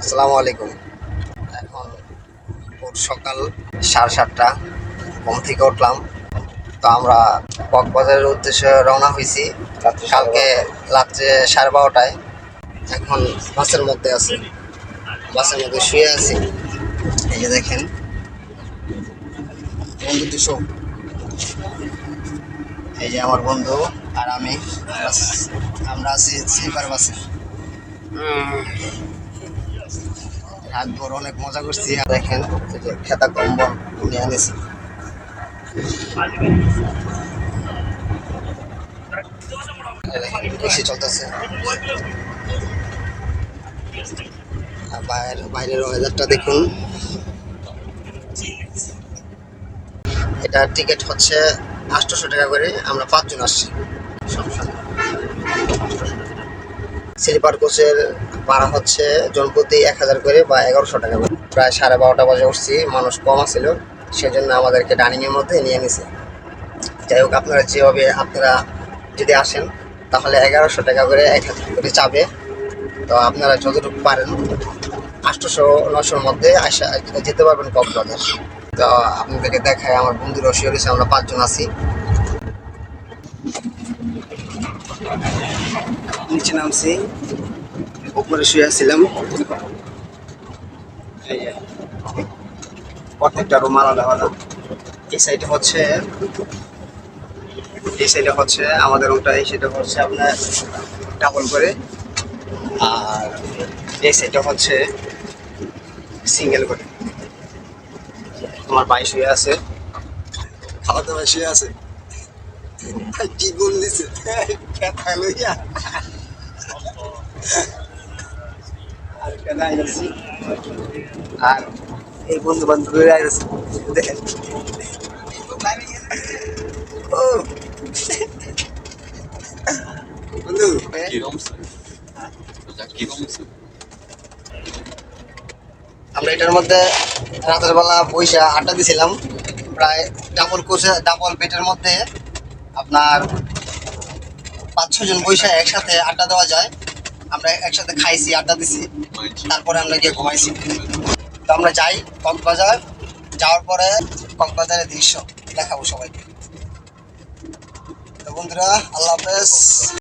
আসসালামু আলাইকুম। এখন ভোর সকাল 7:30 ঘুম থেকে উঠলাম। তো আমরা কক্সবাজারের উদ্দেশ্যে রওনা হয়েছি কালকে রাত্রে 12:30টায়। এখন বাসের মধ্যে আছি, বাসের মধ্যে শুয়ে আছি। এই যে দেখেন বন্ধু দুশো, এই যে আমার বন্ধু আর আমি, আমরা আছি স্লিপার বাসে। রাত ভোর অনেক মজা করছি। দেখেন এই যে খেতা কম্বল নিয়ে আনেছি। এসি চলতেছে, আর বাইরের ওয়েদারটা দেখুন। এটা টিকিট হচ্ছে 800 টাকা করে, আমরা 5 জন আসছি। স্লিপার কোচের ভাড়া হচ্ছে জনপ্রতি 1000 করে বা 1100 টাকা করে। প্রায় 12:30 বাজে উঠছি, মানুষ কম আছিল, সেজন্য আমাদেরকে ডাইনিংয়ের মধ্যে নিয়ে নিছে। যাই হোক, আপনারা যদি আসেন তাহলে 1100 টাকা করে 1000 করে চাবে। তো আপনারা যতটুকু পারেন 800-900-র মধ্যে আসা যেতে পারবেন কক্সবাজার। তো আপনাদেরকে দেখায়, আমার বন্ধুরা শুয়ে রয়েছে, আমরা 5 জন আছি। নিচে নামছি, উপরে শুয়ে আসছিলাম। প্রত্যেকটা রুম আলাদা আলাদা। এই সাইডে হচ্ছে আমাদের রুমটা, এই সাইডে হচ্ছে আপনার ডাবল করে, আর এই সাইডে হচ্ছে সিঙ্গেল করে। তোমার ভাই শুয়ে আছে, খালাতো ভাই শুয়ে আছে। কি বল দিছে খেতা লইয়া, আর খেতা আইছি, আর এই বন্ধু বান্ধব আইছে। দেখেন ও বন্ধু, আমরা এটার মধ্যে রাতের বেলা পয়সা আড্ডা দিছিলাম। প্রায় ডাবল বেডের মধ্যে আপনার 5-6 জন পয়সা একসাথে আড্ডা দেওয়া যায়। আমরা একসাথে খাইছি, আড্ডা দিছি, তারপরে আমরা গিয়ে ঘুমাইছি। তো আমরা যাই কক্সবাজার, যাওয়ার পরে কক্সবাজারের দৃশ্য দেখাবো সবাইকে। তো বন্ধুরা, আল্লাহ হাফেজ।